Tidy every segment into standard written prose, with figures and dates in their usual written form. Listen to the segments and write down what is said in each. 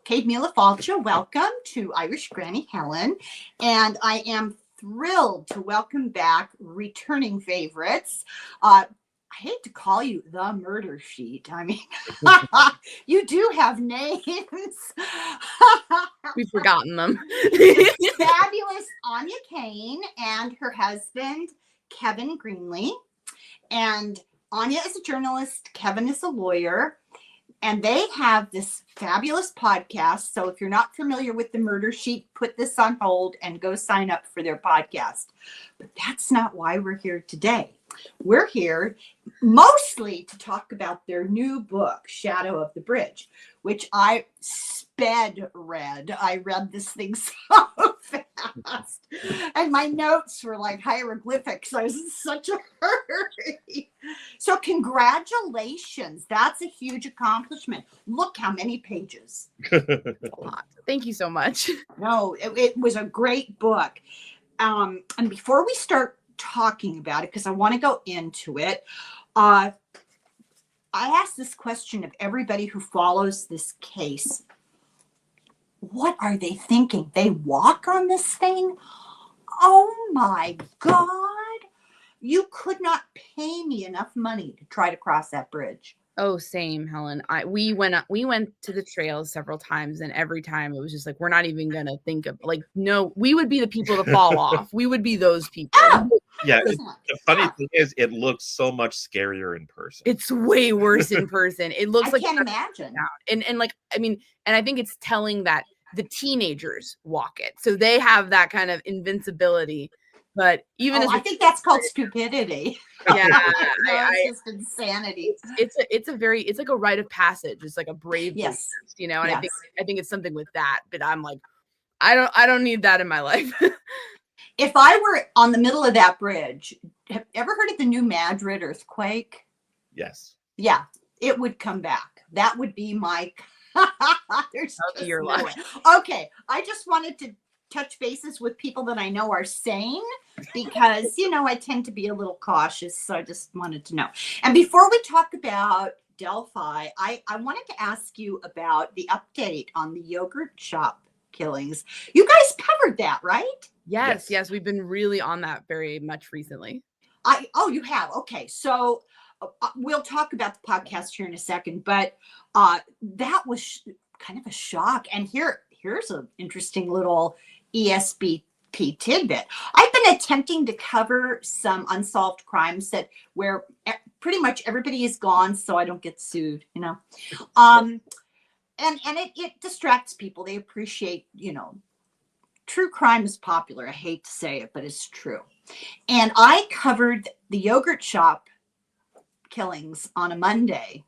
Kate Mila Falcha, welcome to Irish Granny Helen. And I am thrilled to welcome back returning favorites. I hate to call you the murder sheet. I mean, you do have names. We've forgotten them. Fabulous Aine Cain and her husband, Kevin Greenlee. And Aine is a journalist, Kevin is a lawyer. And they have this fabulous podcast. So if you're not familiar with the murder sheet, put this on hold and go sign up for their podcast. But that's not why we're here today. We're here mostly to talk about their new book, Shadow of the Bridge, which I sped read. I read this thing so fast. And my notes were like hieroglyphics. I was in such a hurry. So congratulations. That's a huge accomplishment. Look how many pages. A lot. Thank you so much. No, it was a great book. And before we start talking about it, because I want to go into it, I asked this question of everybody who follows this case. What are they thinking? They walk on this thing? Oh my God. You could not pay me enough money to try to cross that bridge. Oh, same, Helen. We went to the trails several times, and every time it was just like, we're not even gonna think of, like, no, we would be the people to fall off. We would be those people. Yeah, the funny thing is, it looks so much scarier in person. It's way worse in person. It looks like I can't imagine. And like, I mean, and I think it's telling that the teenagers walk it, so they have that kind of invincibility. But even I think that's called stupidity. Yeah, it's just insanity. It's like a rite of passage. It's like a brave, yes, you know. And yes. I think it's something with that. But I'm like, I don't need that in my life. If I were on the middle of that bridge, have you ever heard of the New Madrid earthquake? Yes. Yeah, it would come back. That would be my. There's your no life. Okay, I just wanted to touch bases with people that I know are sane, because, you know, I tend to be a little cautious. So I just wanted to know. And before we talk about Delphi, I wanted to ask you about the update on the yogurt shop killings. You guys covered that, right? Yes. We've been really on that very much recently. You have. Okay. So we'll talk about the podcast here in a second, but that was kind of a shock. And here's an interesting little ESBP tidbit. I've been attempting to cover some unsolved crimes where pretty much everybody is gone, so I don't get sued, you know. And it distracts people. They appreciate, you know, true crime is popular. I hate to say it, but it's true. And I covered the yogurt shop killings on a Monday,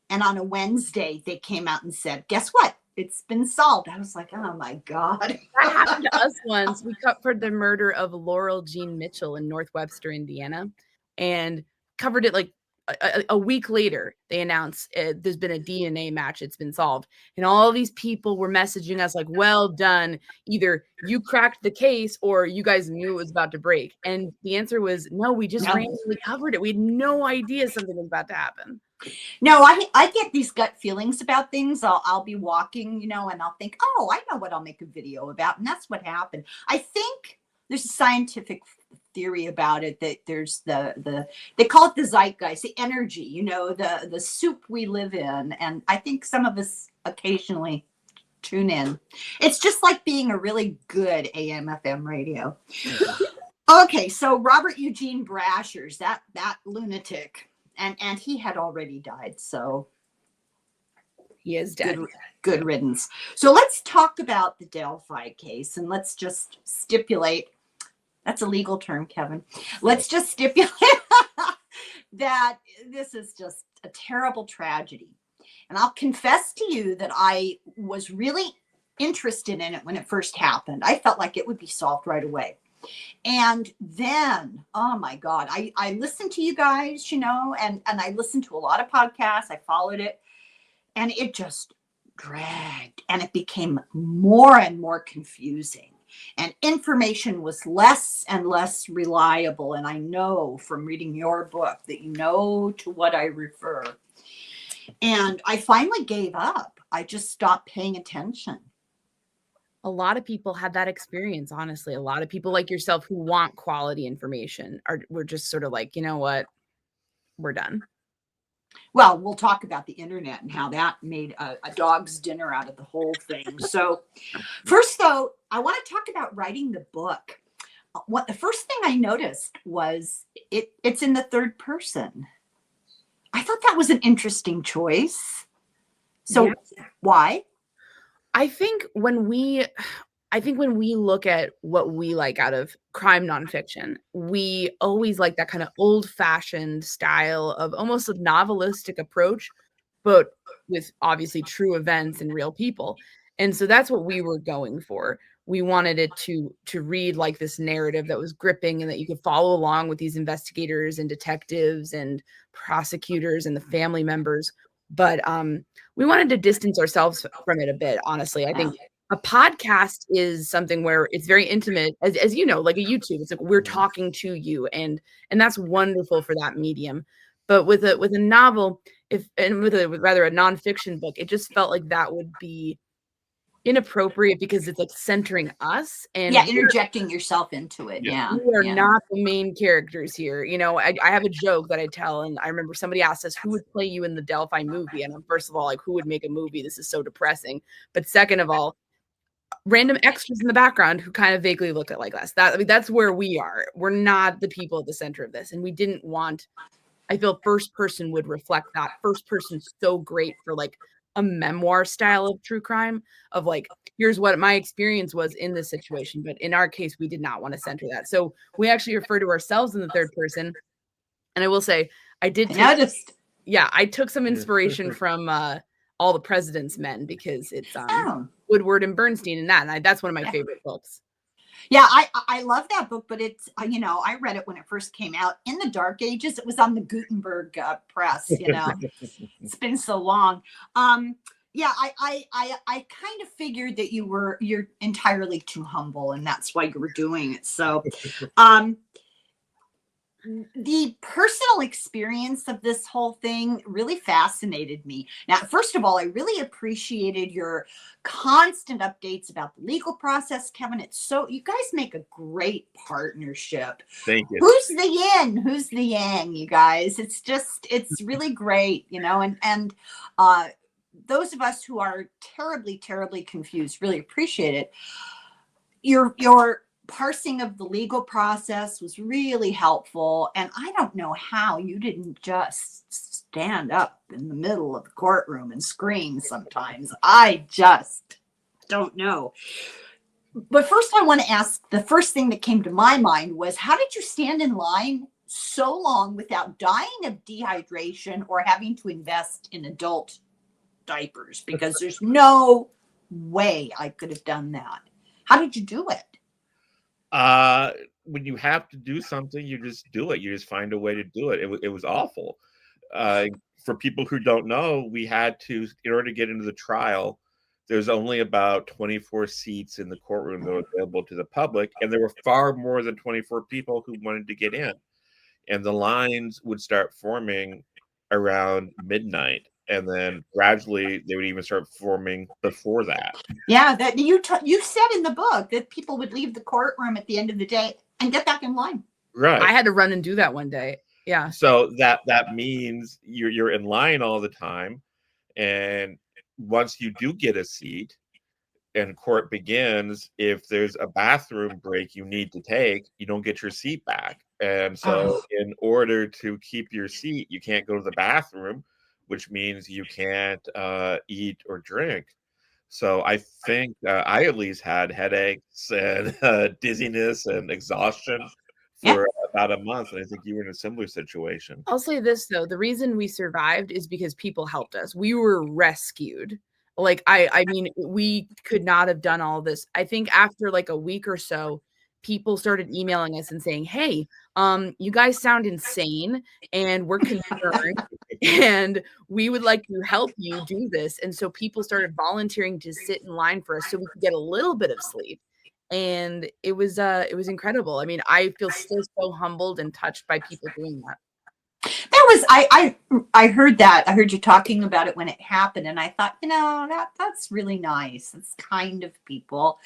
and on a Wednesday they came out and said, guess what? It's been solved. I was like, oh my God. That happened to us once. We covered the murder of Laurel Jean Mitchell in North Webster, Indiana, and covered it like a week later. They announced there's been a DNA match. It's been solved. And all these people were messaging us like, well done. Either you cracked the case or you guys knew it was about to break. And the answer was no, we just randomly covered it. We had no idea something was about to happen. No, I get these gut feelings about things. I'll be walking, you know, and I'll think, oh, I know what I'll make a video about. And that's what happened. I think there's a scientific theory about it, that there's they call it the zeitgeist, the energy, you know, the soup we live in. And I think some of us occasionally tune in. It's just like being a really good AM FM radio. Okay, so Robert Eugene Brasher's that lunatic. And he had already died, so he is dead. Good riddance. So let's talk about the Delphi case, and let's just stipulate, that's a legal term, Kevin. Let's just stipulate that this is just a terrible tragedy. And I'll confess to you that I was really interested in it when it first happened. I felt like it would be solved right away. And then, oh my God, I listened to you guys, you know, and I listened to a lot of podcasts. I followed it, and it just dragged, and it became more and more confusing, and information was less and less reliable. And I know from reading your book that you know to what I refer. And I finally gave up. I just stopped paying attention. A lot of people had that experience, honestly. A lot of people like yourself who want quality information were just sort of like, you know what, we're done. Well, we'll talk about the internet and how that made a dog's dinner out of the whole thing. So first, though, I want to talk about writing the book. What the first thing I noticed was it's in the third person. I thought that was an interesting choice. So why? I think when we look at what we like out of crime nonfiction, we always like that kind of old-fashioned style of almost a novelistic approach, but with obviously true events and real people. And so that's what we were going for. We wanted it to read like this narrative that was gripping and that you could follow along with these investigators and detectives and prosecutors and the family members. But we wanted to distance ourselves from it a bit, honestly. I think a podcast is something where it's very intimate, as you know, like a YouTube. It's like we're talking to you, and that's wonderful for that medium. But with a novel, with rather a nonfiction book, it just felt like that would be inappropriate because it's like centering us and interjecting yourself into it. We are not the main characters here. You know, I have a joke that I tell, and I remember somebody asked us who would play you in the Delphi movie, and I'm first of all like, who would make a movie? This is so depressing. But second of all, random extras in the background who kind of vaguely look at like us. That's where we are. We're not the people at the center of this, and we didn't want. I feel first person would reflect that. First person's so great for like a memoir style of true crime of like, here's what my experience was in this situation. But in our case, we did not want to center that. So we actually refer to ourselves in the third person. And I will say, I took some inspiration from All the President's Men because it's Woodward and Bernstein and that. And that's one of my favorite books. Yeah, I love that book, but it's, I read it when it first came out in the dark ages. It was on the Gutenberg press, it's been so long. I kind of figured that you're entirely too humble and that's why you were doing it. So, the personal experience of this whole thing really fascinated me. Now, first of all, I really appreciated your constant updates about the legal process, Kevin. You guys make a great partnership. Thank you. Who's the yin? Who's the yang, you guys? It's really great, and those of us who are terribly, terribly confused really appreciate it. Your parsing of the legal process was really helpful. And I don't know how you didn't just stand up in the middle of the courtroom and scream sometimes. I just don't know. But first I want to ask, the first thing that came to my mind was, how did you stand in line so long without dying of dehydration or having to invest in adult diapers? Because there's no way I could have done that. How did you do it? When you have to do something, you just do it. You just find a way to do it. It was awful. For people who don't know, we had to, in order to get into the trial, there's only about 24 seats in the courtroom that were available to the public, and there were far more than 24 people who wanted to get in. And the lines would start forming around midnight. And then gradually they would even start forming before that. Yeah, that you said in the book that people would leave the courtroom at the end of the day and get back in line. Right. I had to run and do that one day. Yeah. So that means you're in line all the time. And once you do get a seat and court begins, if there's a bathroom break you need to take, you don't get your seat back. And so in order to keep your seat, you can't go to the bathroom, which means you can't eat or drink. So I think I at least had headaches and dizziness and exhaustion for about a month. And I think you were in a similar situation. I'll say this, though. The reason we survived is because people helped us. We were rescued. Like, I mean, we could not have done all this. I think after like a week or so, people started emailing us and saying, hey, you guys sound insane and we're concerned and we would like to help you do this. And so people started volunteering to sit in line for us so we could get a little bit of sleep. And it was incredible. I mean, I feel still so humbled and touched by people doing that. That I heard that. I heard you talking about it when it happened, and I thought, that's really nice. It's kind of people.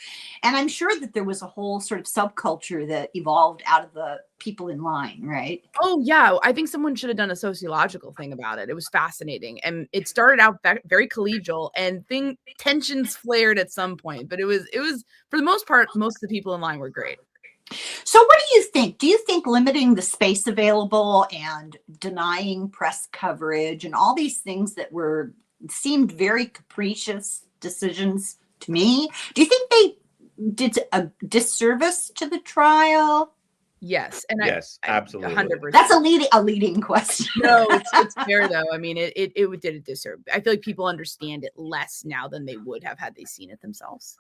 And I'm sure that there was a whole sort of subculture that evolved out of the people in line, right? Oh yeah, I think someone should have done a sociological thing about it. It was fascinating, and it started out very collegial, and tensions flared at some point. But it was for the most part, most of the people in line were great. So what do you think? Do you think limiting the space available and denying press coverage and all these things that seemed very capricious decisions to me, do you think they did a disservice to the trial? Yes, and yes, absolutely. 100%. That's a leading question. No, it's fair though. I mean, it did a disservice. I feel like people understand it less now than they would have had they seen it themselves.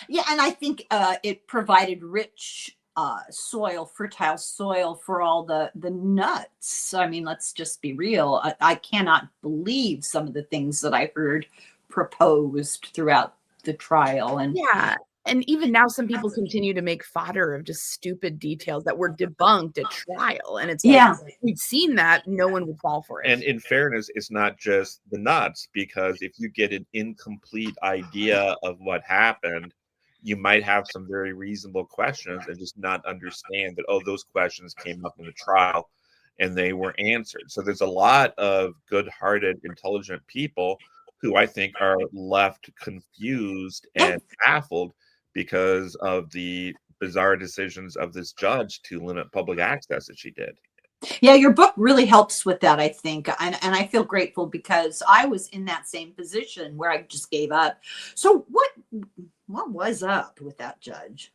Yeah, and I think it provided rich fertile soil for all the nuts. I mean, let's just be real. I cannot believe some of the things that I heard proposed throughout the trial. And yeah, and even now, some people continue to make fodder of just stupid details that were debunked at trial. And it's like, we've seen that, no one would fall for it. And in fairness, it's not just the nuts, because if you get an incomplete idea of what happened, you might have some very reasonable questions and just not understand that, oh, those questions came up in the trial and they were answered. So there's a lot of good-hearted, intelligent people who I think are left confused and baffled because of the bizarre decisions of this judge to limit public access as she did. Yeah, your book really helps with that, I think. And I feel grateful because I was in that same position where I just gave up. So what was up with that judge?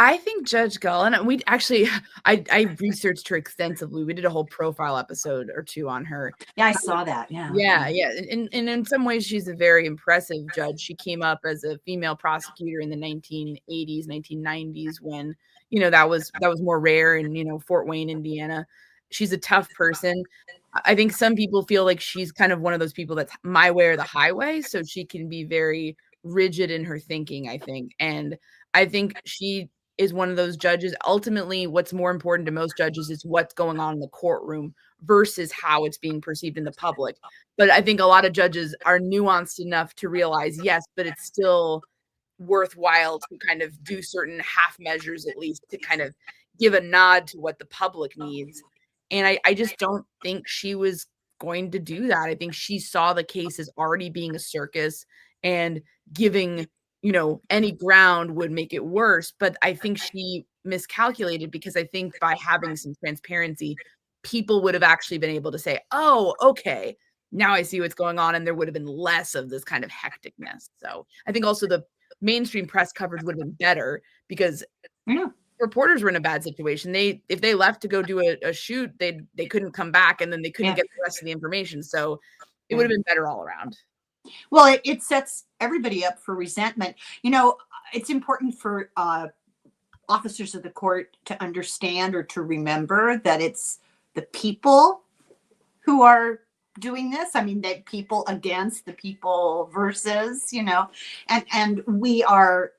I think Judge Gull, and we actually, I researched her extensively. We did a whole profile episode or two on her. Yeah, I saw that. Yeah. Yeah. And in some ways, she's a very impressive judge. She came up as a female prosecutor in the 1980s, 1990s, when, that was more rare in, Fort Wayne, Indiana. She's a tough person. I think some people feel like she's kind of one of those people that's my way or the highway. So she can be very rigid in her thinking, I think. And I think she is one of those judges. Ultimately, what's more important to most judges is what's going on in the courtroom versus how it's being perceived in the public. But I think a lot of judges are nuanced enough to realize, yes, but it's still worthwhile to kind of do certain half measures, at least to kind of give a nod to what the public needs. And I just don't think she was going to do that. I think she saw the case as already being a circus, and giving any ground would make it worse. But I think she miscalculated, because I think by having some transparency, people would have actually been able to say, oh, okay, now I see what's going on. And there would have been less of this kind of hecticness. So I think also the mainstream press coverage would have been better, because reporters were in a bad situation. If they left to go do a shoot, they couldn't come back, and then they couldn't get the rest of the information. So it would have been better all around. Well, it sets everybody up for resentment. It's important for officers of the court to understand or to remember that it's the people who are doing this. I mean, that people against the people versus, and we are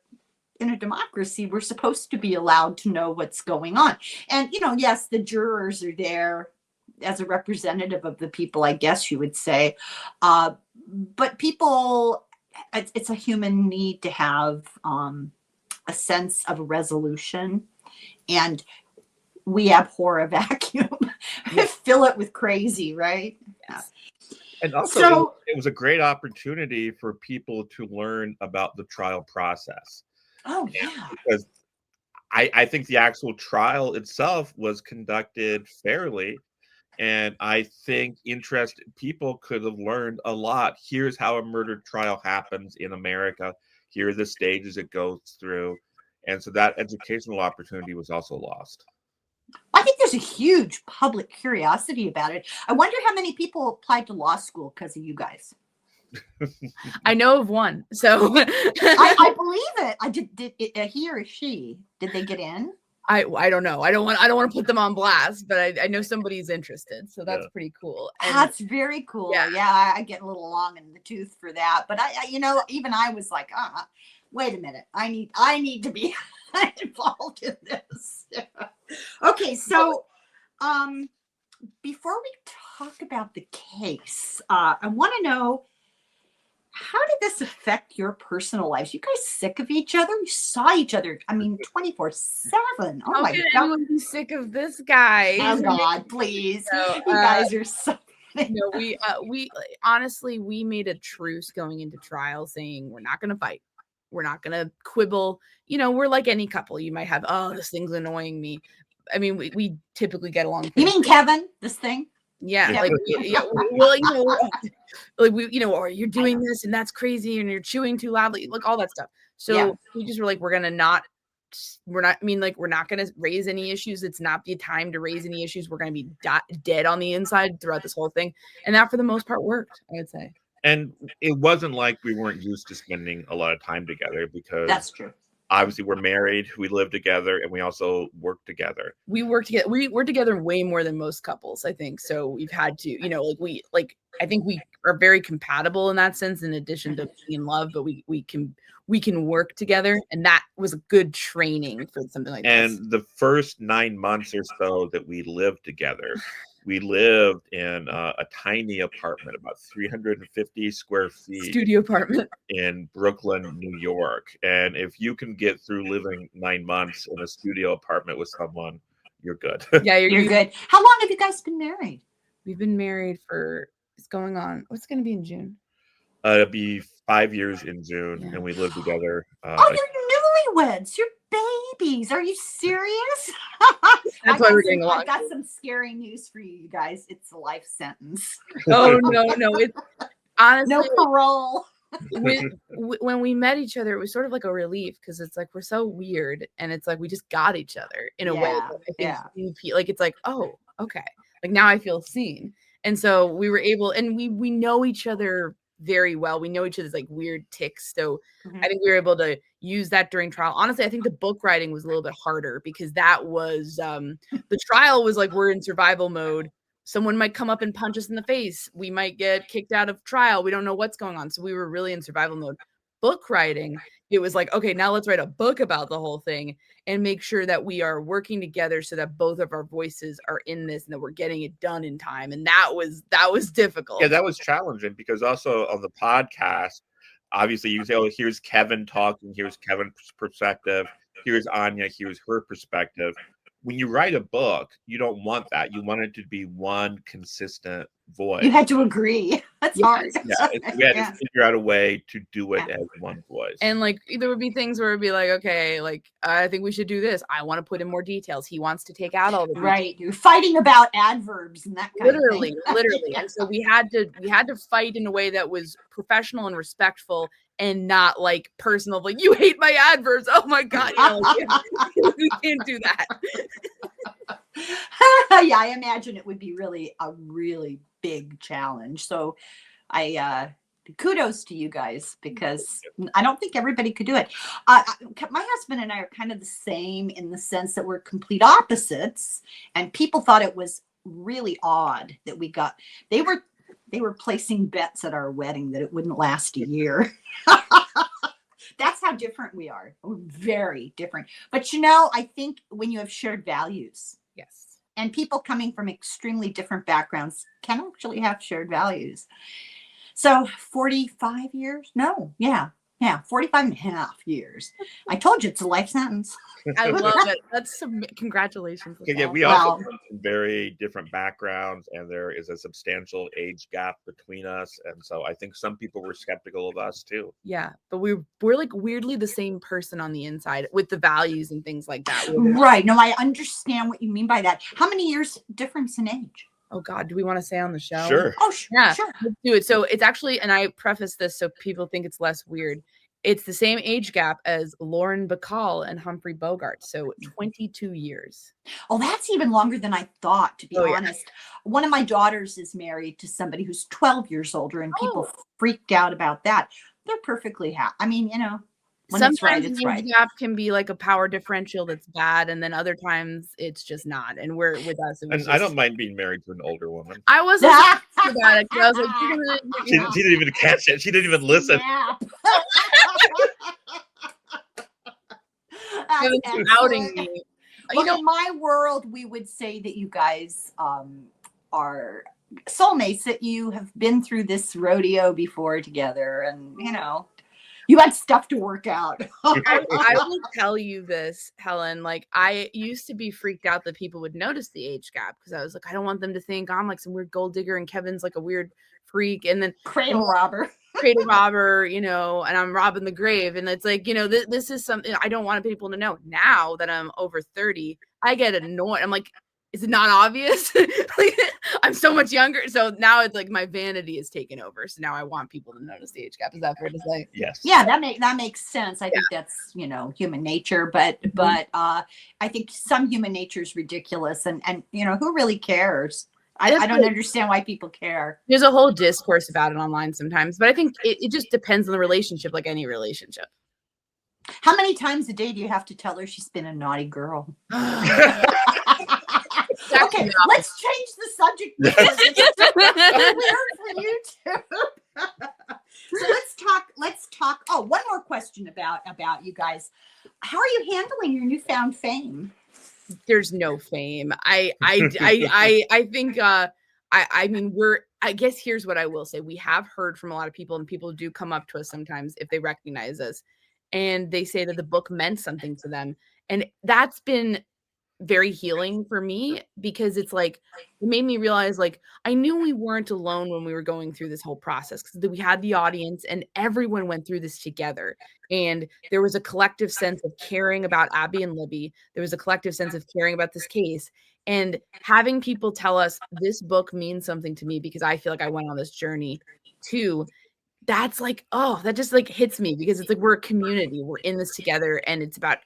in a democracy. We're supposed to be allowed to know what's going on. And, yes, the jurors are there as a representative of the people, I guess you would say. But people, it's a human need to have a sense of resolution, and we abhor a vacuum. Fill it with crazy, right? Yeah. And also, it was a great opportunity for people to learn about the trial process. Oh, yeah. Because I think the actual trial itself was conducted fairly. And I think interested people could have learned a lot. Here's how a murder trial happens in America. Here are the stages it goes through. And so that educational opportunity was also lost. I think there's a huge public curiosity about it. I wonder how many people applied to law school because of you guys. I know of one. So I believe it. Did he or she, did they get in? I don't know. I don't want to put them on blast, but I know somebody's interested, so that's pretty cool. And that's very cool. Yeah, I get a little long in the tooth for that, but I even I was like, wait a minute, I need to be involved in this. Okay, so before we talk about the case, I want to know, how did this affect your personal lives? You guys sick of each other? You saw each other, I mean, 24/7. Oh How my can God. anyone be sick of this guy? Oh He's God, please. So, You guys are so no, we honestly, we made a truce going into trial saying we're not going to fight. We're not going to quibble. You know, we're like any couple. You might have, oh, this thing's annoying me. I mean, we typically get along. You mean Kevin, this thing? Yeah, Yeah. like well, you know, like we, you know, or you're doing this and that's crazy and you're chewing too loudly, like all that stuff. So Yeah. we just were like, we're not, I mean, like, we're not going to raise any issues. It's not the time to raise any issues. We're going to be dead on the inside throughout this whole thing. And that for the most part worked, I would say. And it wasn't like we weren't used to spending a lot of time together, because That's true. obviously we're married, we live together, and we also work together. We work together. We work together way more than most couples, I think. So we've had to, you know, I think we are very compatible in that sense, in addition to being in love, but we can work together. And that was a good training for something like this. And the first 9 months or so that we lived together, we lived in a tiny apartment, about 350 square feet, studio apartment in Brooklyn, New York. And if you can get through living 9 months in a studio apartment with someone, you're good. Yeah, You're good. How long have you guys been married? We've been married for, it's going on, what's going to be in June? It'll be 5 years in June, Yeah. and we lived together. Oh, you're newlyweds. You're babies. Are you serious? That's why we're getting along. I've got some scary news for you guys. It's a life sentence. Oh no, it's honestly No parole. when we met each other, it was sort of like a relief, because it's like we're so weird, and it's like we just got each other in a way. Yeah, That I think like it's like, oh, okay, like now I feel seen, and so we were able, and we know each other very well. We know each other's like weird tics, so I think we were able to use that during trial. Honestly, I think the book writing was a little bit harder, because that was the trial was like, we're in survival mode. Someone might come up and punch us in the face. We might get kicked out of trial. We don't know what's going on. So we were really in survival mode. Book writing, it was like, okay, now let's write a book about the whole thing and make sure that we are working together so that both of our voices are in this and that we're getting it done in time. And that was difficult. Yeah, that was challenging, because also on the podcast, obviously you say, oh, here's Kevin talking, here's Kevin's perspective, here's Anya, here's her perspective. When you write a book, you don't want that. You want it to be one consistent voice. You had to agree. That's hard. Yeah, we had to figure out a way to do it as one voice. And like, there would be things where it'd be like, okay, like, I think we should do this. I want to put in more details. He wants to take out all the details. Right. You're fighting about adverbs and that kind of thing. Literally. And so we had to fight in a way that was professional and respectful, and not like personal, like, you hate my adverbs. Oh my God. You know, like, we can't do that. Yeah, I imagine it would be a really big challenge. So kudos to you guys, because I don't think everybody could do it. My husband and I are kind of the same, in the sense that we're complete opposites, and people thought it was really odd that they were placing bets at our wedding that it wouldn't last a year. That's how different we are. We're very different. But you know, I think when you have shared values, Yes, and people coming from extremely different backgrounds can actually have shared values. So 45 years? No, yeah, 45 and a half years. I told you it's a life sentence. I love it. That's some congratulations. Yeah, we also come from very different backgrounds, and there is a substantial age gap between us. And so I think some people were skeptical of us too. Yeah, but we're like weirdly the same person on the inside, with the values and things like that. Right. No, I understand what you mean by that. How many years difference in age? Oh God, do we want to say on the show? Sure. Oh, Yeah, sure. let's do it. So it's actually, and I preface this so people think it's less weird, it's the same age gap as Lauren Bacall and Humphrey Bogart. So 22 years. Oh, that's even longer than I thought, to be Oh, yeah. honest. One of my daughters is married to somebody who's 12 years older, and people freaked out about that. They're perfectly happy. I mean, you know, when it's right, Sometimes it's the right. age gap can be like a power differential that's bad, and then other times it's just not. And we're with us. It was And I don't mind being married to an older woman. I wasn't about it. I was like, you're gonna, She didn't even catch it. She didn't even listen. Snap. Kevin's outing me. Well, in my world, we would say that you guys are soulmates, that you have been through this rodeo before together, and you had stuff to work out. I will tell you this, Helen. Like, I used to be freaked out that people would notice the age gap, because I was like, I don't want them to think I'm like some weird gold digger and Kevin's like a weird freak, and then Cradle robber. And I'm robbing the grave. And it's like, this is something I don't want people to know. Now that I'm over 30, I get annoyed. I'm like, is it not obvious? Like, I'm so much younger. So now it's like my vanity is taken over. So now I want people to notice the age gap. Is that fair to say? Yes. Yeah, that makes sense. I think that's, human nature, but I think some human nature is ridiculous, and who really cares? I don't understand why people care. There's a whole discourse about it online sometimes, but I think it just depends on the relationship, like any relationship. How many times a day do you have to tell her she's been a naughty girl? Okay, let's change the subject. It's weird for you too. So let's talk. Oh, one more question about you guys. How are you handling your newfound fame? There's no fame. I think I guess here's what I will say. We have heard from a lot of people, and people do come up to us sometimes if they recognize us, and they say that the book meant something to them. And that's been very healing for me, because it's like, it made me realize, like, I knew we weren't alone when we were going through this whole process, because we had the audience and everyone went through this together. And there was a collective sense of caring about Abby and Libby. There was a collective sense of caring about this case. And having people tell us this book means something to me because I feel like I went on this journey too. That's like, oh, that just like hits me, because it's like, we're a community. We're in this together, and it's about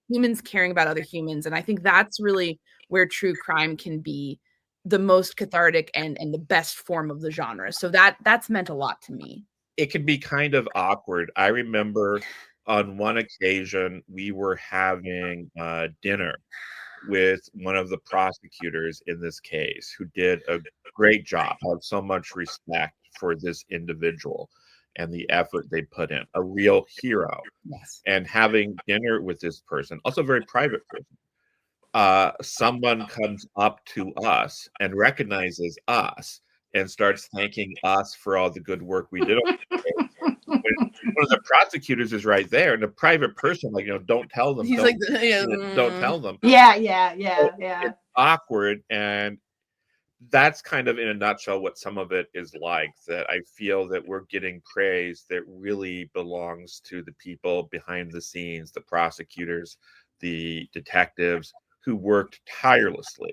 humans caring about other humans. And I think that's really where true crime can be the most cathartic and the best form of the genre. So that's meant a lot to me. It can be kind of awkward. I remember on one occasion we were having dinner with one of the prosecutors in this case, who did a great job. I have so much respect for this individual and the effort they put in. A real hero. Yes. And having dinner with this person, also a very private person, someone comes up to us and recognizes us and starts thanking us for all the good work we did. One of the prosecutors is right there, and the private person, like, don't tell them. He's don't, like, don't tell them. Yeah. It's awkward, and that's kind of in a nutshell what some of it is like. That I feel that we're getting praise that really belongs to the people behind the scenes, the prosecutors, the detectives who worked tirelessly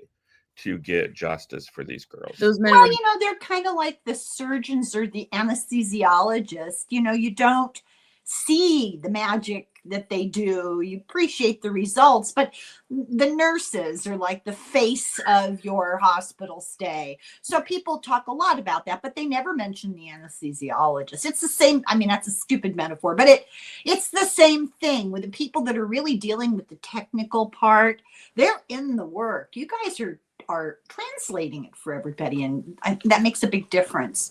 to get justice for these girls. Those men well, they're kind of like the surgeons or the anesthesiologists. You don't see the magic that they do. You appreciate the results, but the nurses are like the face of your hospital stay. So people talk a lot about that, but they never mention the anesthesiologist. It's the same. I mean, that's a stupid metaphor, but it's the same thing with the people that are really dealing with the technical part. They're in the work. You guys are translating it for everybody, and that makes a big difference.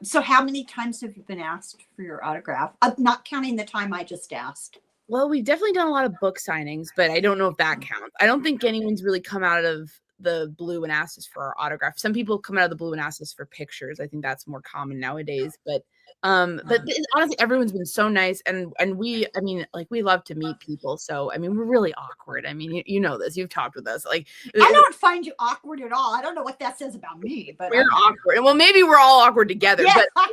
So how many times have you been asked for your autograph? Not counting the time I just asked. Well, we've definitely done a lot of book signings, but I don't know if that counts. I don't think anyone's really come out of the blue and asked us for our autograph. Some people come out of the blue and ask us for pictures. I think that's more common nowadays, but honestly, everyone's been so nice, and we love to meet people. So we're really awkward. You know this. You've talked with us. Like, I don't find you awkward at all. I don't know what that says about me, but we're awkward. And well, maybe we're all awkward together. Yeah. But but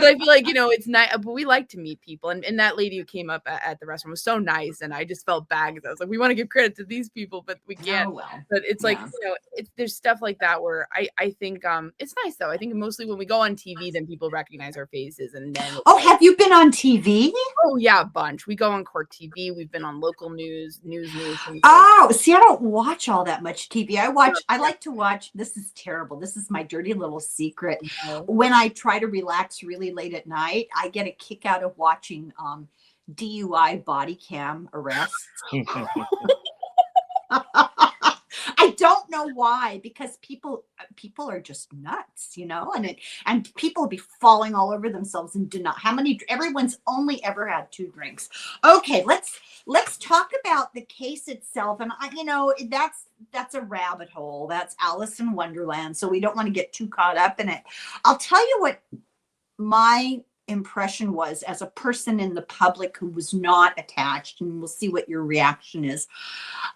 I feel like it's nice. But we like to meet people, and that lady who came up at the restaurant was so nice, and I just felt bad because I was like, we want to give credit to these people, but we can't. Oh, well. But it's like there's stuff like that where I think it's nice though. I think mostly when we go on TV, then people recognize our faces, and then have you been on TV? Oh yeah, a bunch. We go on court TV. We've been on local news. Oh, see, I don't watch all that much TV. I like to watch. This is terrible. This is my dirty little secret. When I try to relax really late at night, I get a kick out of watching DUI body cam arrests. I don't know why, because people are just nuts, and people be falling all over themselves and deny everyone's only ever had 2 drinks. Okay, let's talk about the case itself. And that's a rabbit hole. That's Alice in Wonderland. So we don't want to get too caught up in it. I'll tell you what my impression was as a person in the public who was not attached, and we'll see what your reaction is.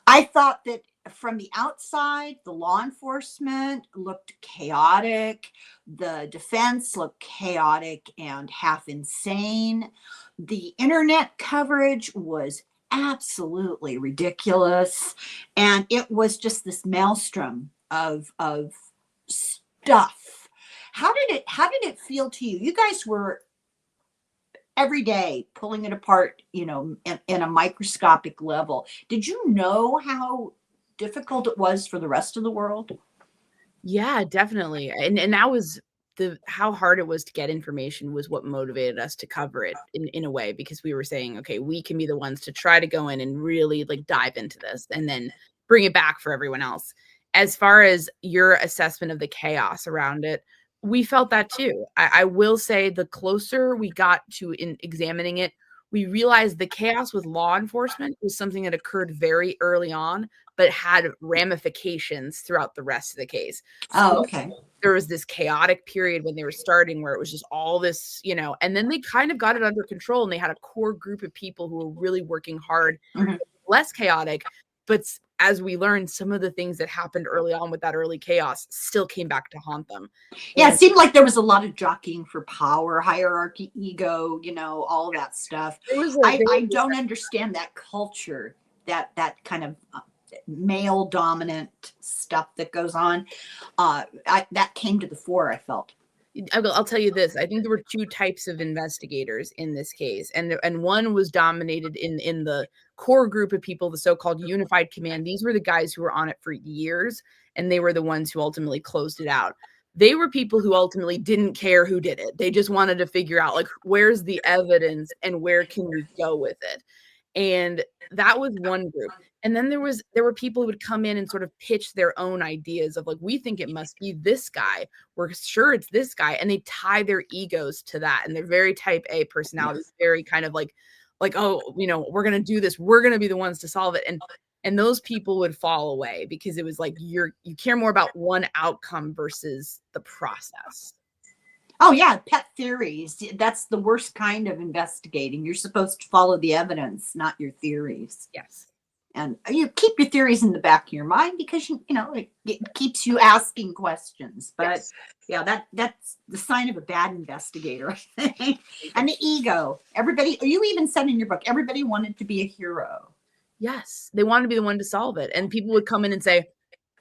I thought that from the outside, the law enforcement looked chaotic. The defense looked chaotic and half insane. The internet coverage was absolutely ridiculous. And it was just this maelstrom of stuff. How did it feel to you? You guys were every day pulling it apart, in a microscopic level. Did you know how difficult it was for the rest of the world? Yeah, definitely. And that was how hard it was to get information was what motivated us to cover it in a way, because we were saying, okay, we can be the ones to try to go in and really dive into this and then bring it back for everyone else. As far as your assessment of the chaos around it, we felt that too. I will say the closer we got to in examining it, we realized the chaos with law enforcement was something that occurred very early on, but had ramifications throughout the rest of the case. Oh, okay. There was this chaotic period when they were starting where it was just all this, and then they kind of got it under control, and they had a core group of people who were really working hard, less chaotic. But as we learned, some of the things that happened early on with that early chaos still came back to haunt them. Yeah, it seemed like there was a lot of jockeying for power, hierarchy, ego, all that stuff. I don't understand that culture, that kind of male dominant stuff that goes on. That came to the fore, I felt. I'll tell you this. I think there were 2 types of investigators in this case. And one was dominated in the core group of people, the so-called unified command. These were the guys who were on it for years, and they were the ones who ultimately closed it out. They were people who ultimately didn't care who did it. They just wanted to figure out, where's the evidence and where can we go with it? And that was one group. And then there were people who would come in and sort of pitch their own ideas of we think it must be this guy. We're sure it's this guy. And they tie their egos to that. And they're very type A personalities, very kind of oh, we're going to do this. We're going to be the ones to solve it. And those people would fall away because it was you care more about one outcome versus the process. Oh, yeah. Pet theories. That's the worst kind of investigating. You're supposed to follow the evidence, not your theories. Yes. And you keep your theories in the back of your mind because, it keeps you asking questions. But yes. Yeah, that's the sign of a bad investigator, I think. And the ego. Everybody, you even said in your book, everybody wanted to be a hero. Yes. They wanted to be the one to solve it. And people would come in and say,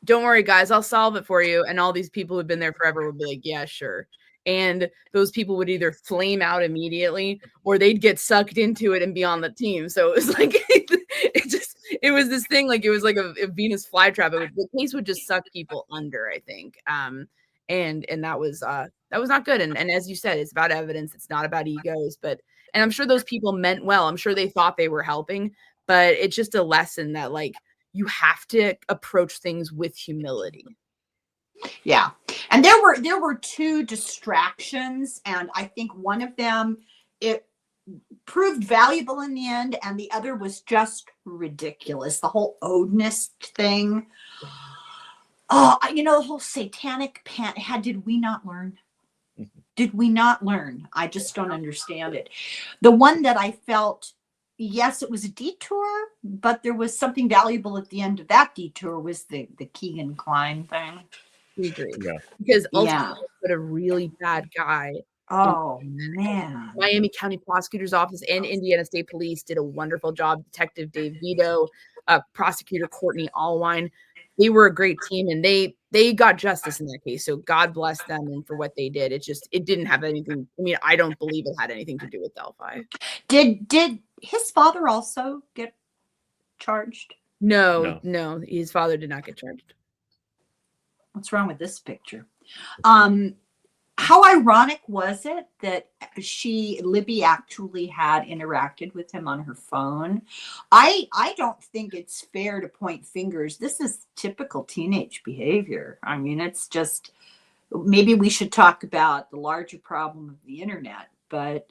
don't worry, guys, I'll solve it for you. And all these people who've been there forever would be like, yeah, sure. And those people would either flame out immediately or they'd get sucked into it and be on the team. So it was it was this thing, it was like a Venus flytrap. The case would just suck people under, I think. And that was not good. And as you said, it's about evidence. It's not about egos, and I'm sure those people meant well. I'm sure they thought they were helping, but it's just a lesson that you have to approach things with humility. Yeah. And there were 2 distractions, and I think one of them, it proved valuable in the end, and the other was just ridiculous. The whole Odinist thing. Oh, the whole satanic did we not learn? Did we not learn? I just don't understand it. The one that I felt, yes, it was a detour, but there was something valuable at the end of that detour was the Keegan Klein thing. We agree. Yeah. Because ultimately put a really bad guy. Oh, man. Miami County Prosecutor's Office and Indiana State Police did a wonderful job. Detective Dave Vito, Prosecutor Courtney Allwine. They were a great team, and they got justice in that case. So God bless them and for what they did. It didn't have anything. I mean, I don't believe it had anything to do with Delphi. Did his father also get charged? No, his father did not get charged. What's wrong with this picture? how ironic was it that Libby actually had interacted with him on her phone? I don't think it's fair to point fingers. This is typical teenage behavior. I mean, it's just, maybe we should talk about the larger problem of the internet, but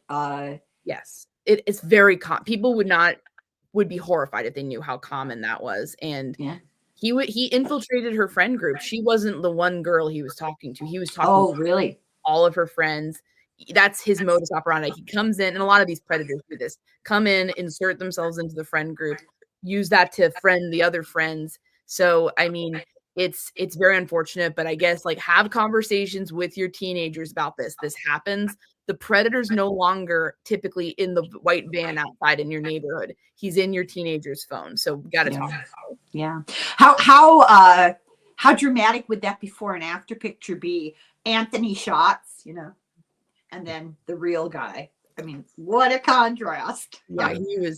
yes, it's very people would be horrified if they knew how common that was. And yeah. He infiltrated her friend group. She wasn't the one girl he was talking to. He was talking to really all of her friends. That's his modus operandi. He comes in, and a lot of these predators do this, come in, insert themselves into the friend group, use that to friend the other friends. So, I mean, it's very unfortunate, but I guess, like, have conversations with your teenagers about this. This happens. The predator's no longer typically in the white van outside in your neighborhood. He's in your teenager's phone. So we got to talk about it. Yeah. How dramatic would that before and after picture be? Anthony shots, you know, and then the real guy. I mean, what a contrast. Yeah,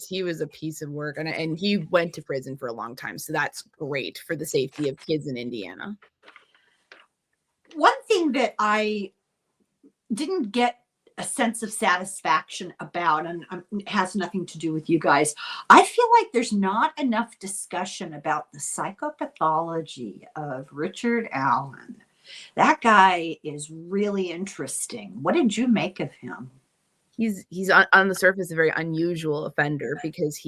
he was a piece of work, and he went to prison for a long time. So that's great for the safety of kids in Indiana. One thing that I didn't get a sense of satisfaction about, and it has nothing to do with you guys, I feel like there's not enough discussion about the psychopathology of Richard Allen. That guy is really interesting. What did you make of him? He's on the surface a very unusual offender because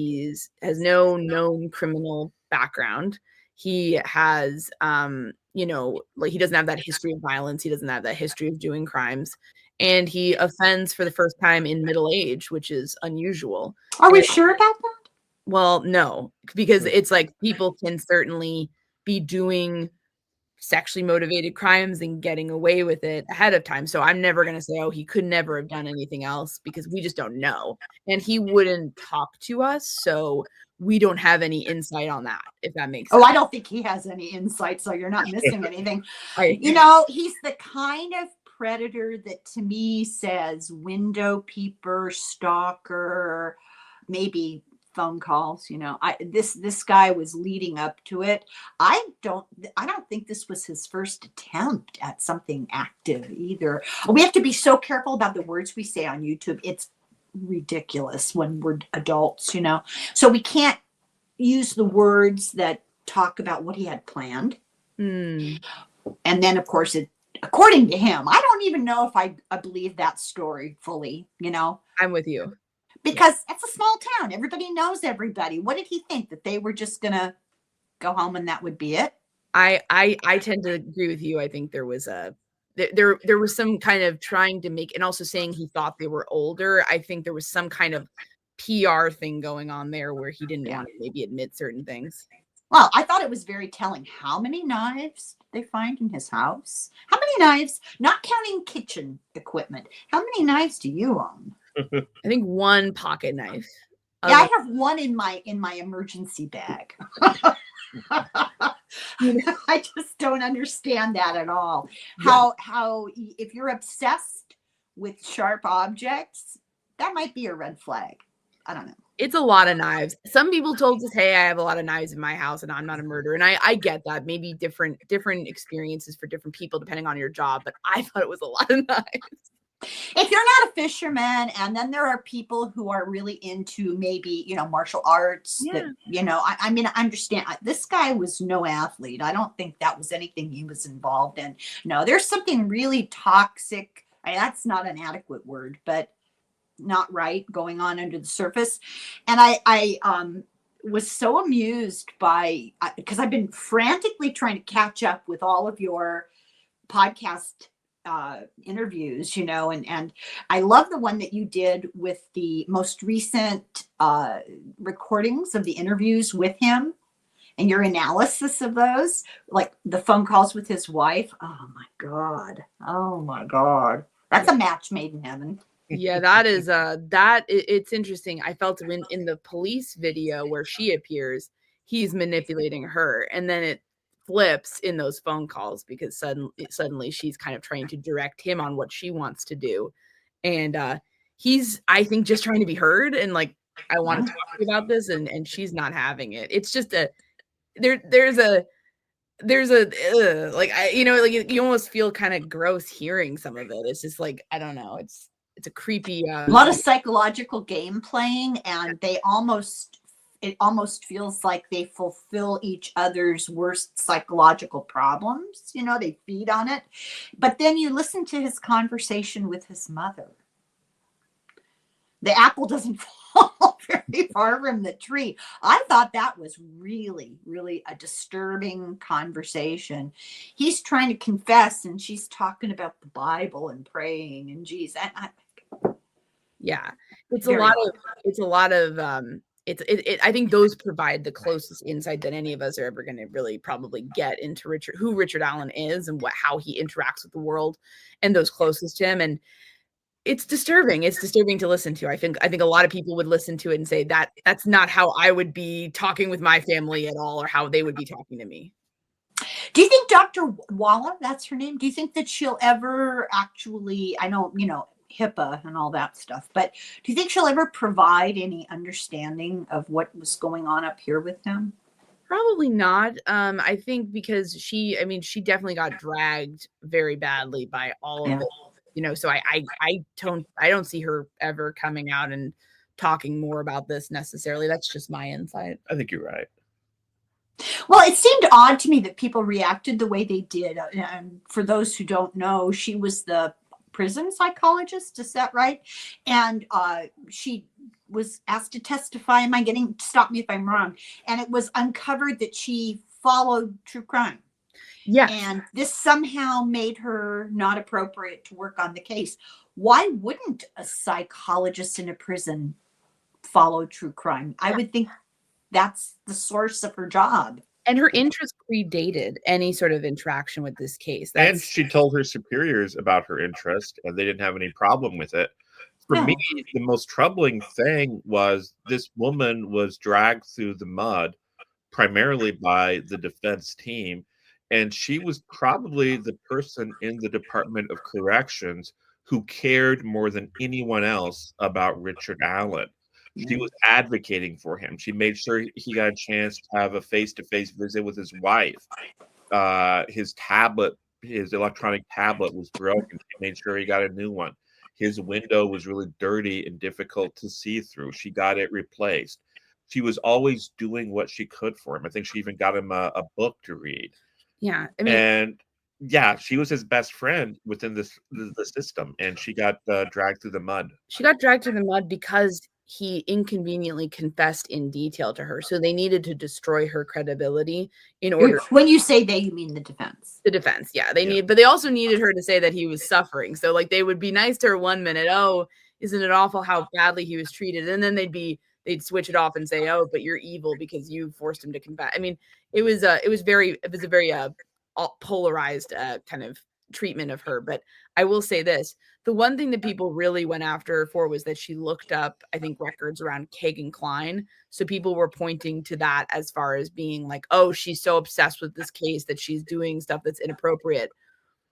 has no known criminal background. He has you know, like, he doesn't have that history of violence. He doesn't have that history of doing crimes. And he offends for the first time in middle age, which is unusual. Are we sure about that? Well, no, because it's like people can certainly be doing sexually motivated crimes and getting away with it ahead of time. So I'm never going to say, oh, he could never have done anything else, because we just don't know. And he wouldn't talk to us. So we don't have any insight on that, if that makes sense. Oh, I don't think he has any insight. So you're not missing anything. You know, he's the kind of predator that to me says window peeper, stalker, maybe phone calls. You know, this guy was leading up to it. I don't think this was his first attempt at something active either. We have to be so careful about the words we say on YouTube. It's ridiculous when we're adults, you know, so we can't use the words that talk about what he had planned. And then, of course, according to him, I don't even know if I believe that story fully, you know. I'm with you. Because it's a small town. Everybody knows everybody. What did he think? That they were just going to go home and that would be it? I tend to agree with you. I think there was there was some kind of trying to make, and also saying he thought they were older. I think there was some kind of PR thing going on there where he didn't want to maybe admit certain things. Well, I thought it was very telling. How many knives did they find in his house? How many knives, not counting kitchen equipment, how many knives do you own? I think one pocket knife. Yeah, I have one in my emergency bag. I just don't understand that at all. How if you're obsessed with sharp objects, that might be a red flag. I don't know. It's a lot of knives. Some people told us, hey, I have a lot of knives in my house and I'm not a murderer. And I get that. Maybe different experiences for different people depending on your job, but I thought it was a lot of knives. If you're not a fisherman, and then there are people who are really into maybe, you know, martial arts, that, you know, I mean, I understand. This guy was no athlete. I don't think that was anything he was involved in. No, there's something really toxic. That's not an adequate word, but not right going on under the surface. And I was so amused by, because I've been frantically trying to catch up with all of your podcast interviews, you know, and I love the one that you did with the most recent recordings of the interviews with him and your analysis of those, like the phone calls with his wife. Oh my God. That's a match made in heaven. Yeah, that is it's interesting. I felt in the police video where she appears, he's manipulating her, and then it flips in those phone calls because suddenly she's kind of trying to direct him on what she wants to do. And he's, I think, just trying to be heard and like, I want to talk to you about this, and she's not having it. It's just there's a there's a like like you almost feel kind of gross hearing some of it. It's just like, I don't know, it's a creepy a lot of psychological game playing, and it almost feels like they fulfill each other's worst psychological problems. They feed on it. But then you listen to his conversation with his mother. The apple doesn't fall very far from the tree. I thought that was really, really a disturbing conversation. He's trying to confess, and she's talking about the Bible and praying and Jesus. Yeah, it's a lot of I think those provide the closest insight that any of us are ever going to really probably get into who Richard Allen is and how he interacts with the world and those closest to him. And it's disturbing. It's disturbing to listen to. I think a lot of people would listen to it and say that's not how I would be talking with my family at all, or how they would be talking to me. Do you think Dr. Walla, that's her name, do you think that she'll ever actually, I know, HIPAA and all that stuff, but do you think she'll ever provide any understanding of what was going on up here with him? Probably not. I think because she definitely got dragged very badly by all of it. So I don't see her ever coming out and talking more about this necessarily. That's just my insight. I think you're right. Well, it seemed odd to me that people reacted the way they did. And for those who don't know, she was the prison psychologist, is that right? And she was asked to testify. Stop me if I'm wrong. And it was uncovered that she followed true crime. Yeah. And this somehow made her not appropriate to work on the case. Why wouldn't a psychologist in a prison follow true crime? I would think that's the source of her job. And her interest predated any sort of interaction with this case. And she told her superiors about her interest, and they didn't have any problem with it. For me, the most troubling thing was this woman was dragged through the mud primarily by the defense team. And she was probably the person in the Department of Corrections who cared more than anyone else about Richard Allen. She was advocating for him. She made sure he got a chance to have a face-to-face visit with his wife. His electronic tablet was broken. She made sure he got a new one. His window was really dirty and difficult to see through. She got it replaced. She was always doing what she could for him. I think she even got him a book to read. Yeah. She was his best friend within the system, and she got dragged through the mud. She got dragged through the mud because he inconveniently confessed in detail to her. So they needed to destroy her credibility in order. When you say they, you mean the defense. The defense, yeah. But they also needed her to say that he was suffering. So like they would be nice to her one minute, oh, isn't it awful how badly he was treated? And then they'd switch it off and say, oh, but you're evil because you forced him to confess. I mean, it was a very polarized kind of treatment of her. But I will say this, the one thing that people really went after her for was that she looked up, I think, records around Cain Klein. So people were pointing to that as far as being like, oh, she's so obsessed with this case that she's doing stuff that's inappropriate.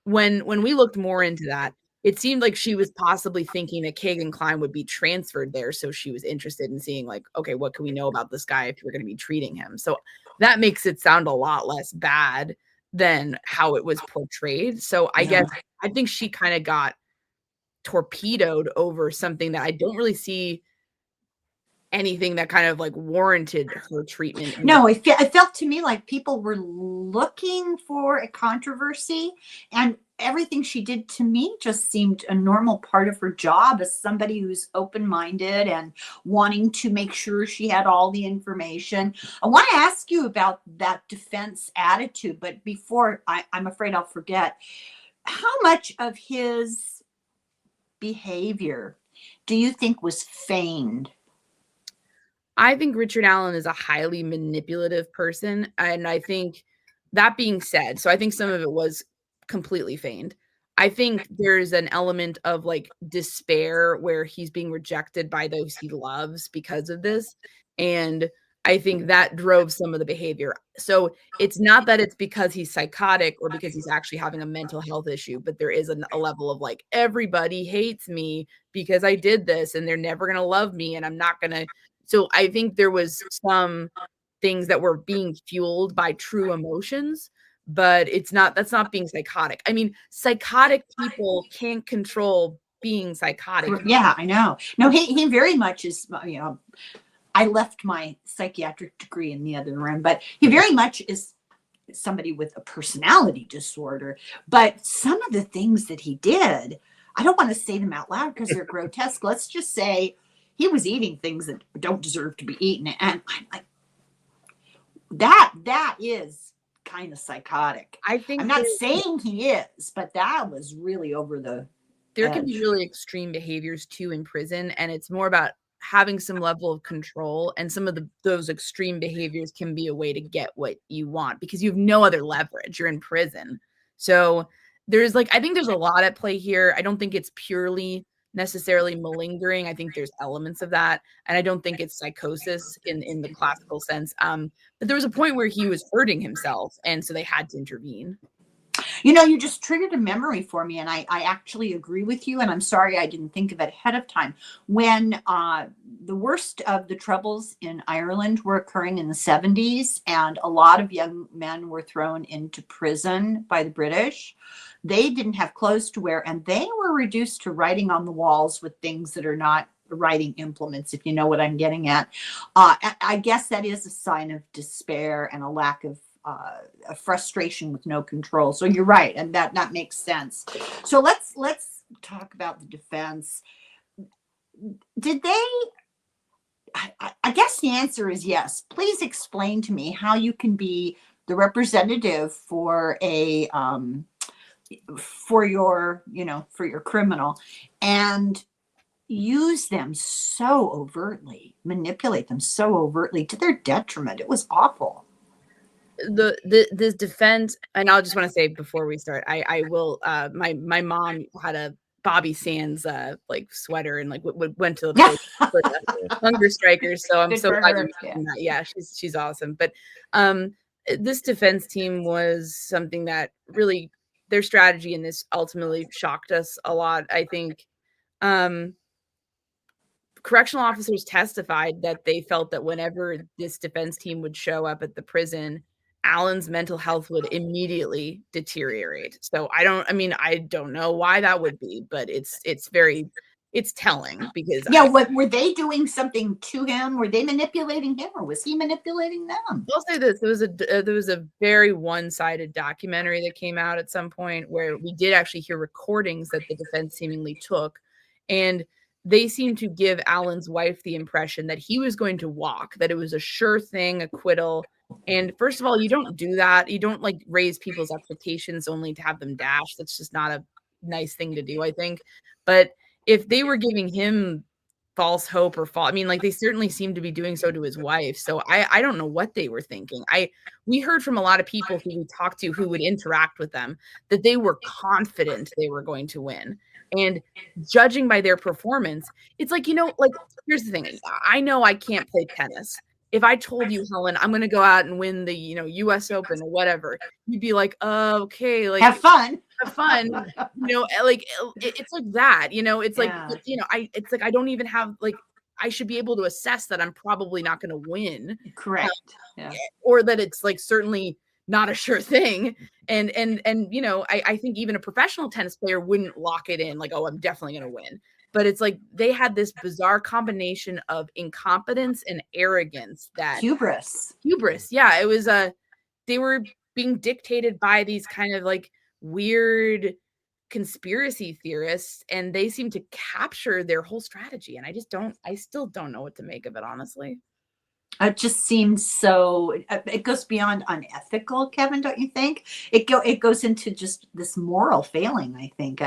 When we looked more into that, it seemed like she was possibly thinking that Cain Klein would be transferred there. So she was interested in seeing like, okay, what can we know about this guy if we're going to be treating him? So that makes it sound a lot less bad than how it was portrayed. So I think she kind of got torpedoed over something that I don't really see anything that kind of like warranted her treatment. No, it felt to me like people were looking for a controversy, and everything she did to me just seemed a normal part of her job as somebody who's open-minded and wanting to make sure she had all the information. I want to ask you about that defense attitude, but before, I'm afraid I'll forget. How much of his behavior do you think was feigned? I think Richard Allen is a highly manipulative person. And I think that being said, so I think some of it was completely feigned. I think there's an element of like despair where he's being rejected by those he loves because of this. And I think that drove some of the behavior. So it's not that it's because he's psychotic or because he's actually having a mental health issue, but there is a level of like, everybody hates me because I did this and they're never going to love me and I'm not going to. So I think there was some things that were being fueled by true emotions, but that's not being psychotic. I mean, psychotic people can't control being psychotic. Yeah, I know. No, he very much is, you know, I left my psychiatric degree in the other room, but he very much is somebody with a personality disorder. But some of the things that he did, I don't want to say them out loud because they're grotesque. Let's just say he was eating things that don't deserve to be eaten. And I'm like, that is kind of psychotic. I think I'm not saying he is, but that was really over the there can be really extreme behaviors too in prison, and it's more about having some level of control, and some of those extreme behaviors can be a way to get what you want because you have no other leverage. You're in prison. So there's like, I think there's a lot at play here. I don't think it's purely necessarily malingering. I think there's elements of that, and I don't think it's psychosis in the classical sense. But there was a point where he was hurting himself, and so they had to intervene. You know, you just triggered a memory for me, and I actually agree with you, and I'm sorry I didn't think of it ahead of time. When the worst of the troubles in Ireland were occurring in the 70s, and a lot of young men were thrown into prison by the British, they didn't have clothes to wear, and they were reduced to writing on the walls with things that are not writing implements, if you know what I'm getting at. I guess that is a sign of despair and a lack of a frustration with no control. So you're right, and that makes sense. So let's talk about the defense. Did they? I guess the answer is yes. Please explain to me how you can be the representative for a for your criminal and use them so overtly, manipulate them so overtly to their detriment. It was awful. This defense, and I'll just want to say before we start, I will my mom had a Bobby Sands like sweater and like went to the for the hunger strikers, so I'm so glad you mentioned that. Yeah, she's awesome. But this defense team was something that really, their strategy in this ultimately shocked us a lot. I think correctional officers testified that they felt that whenever this defense team would show up at the prison, Alan's mental health would immediately deteriorate. So I don't know why that would be, but it's telling because what were they doing something to him? Were they manipulating him, or was he manipulating them? I'll say this: there was a very one-sided documentary that came out at some point where we did actually hear recordings that the defense seemingly took, and they seemed to give Alan's wife the impression that he was going to walk, that it was a sure thing, acquittal. And first of all, you don't do that. You don't like raise people's expectations only to have them dash. That's just not a nice thing to do, I think. But if they were giving him false hope or like they certainly seemed to be doing so to his wife. So I don't know what they were thinking. We heard from a lot of people who we talked to who would interact with them that they were confident they were going to win. And judging by their performance, it's like, like, here's the thing. I know I can't play tennis. If I told you, Helen, I'm going to go out and win the, US Open or whatever, you'd be like, okay, like have fun, like it's like that, it's like, it's like, I don't even have like, I should be able to assess that I'm probably not going to win. Correct. Or that it's like certainly not a sure thing. And I think even a professional tennis player wouldn't lock it in like, oh, I'm definitely going to win. But it's like they had this bizarre combination of incompetence and arrogance, that hubris. Yeah, it was they were being dictated by these kind of like weird conspiracy theorists, and they seem to capture their whole strategy. And I still don't know what to make of it, honestly. It just seems so, it goes beyond unethical, Kevin, don't you think? It goes into just this moral failing, I think.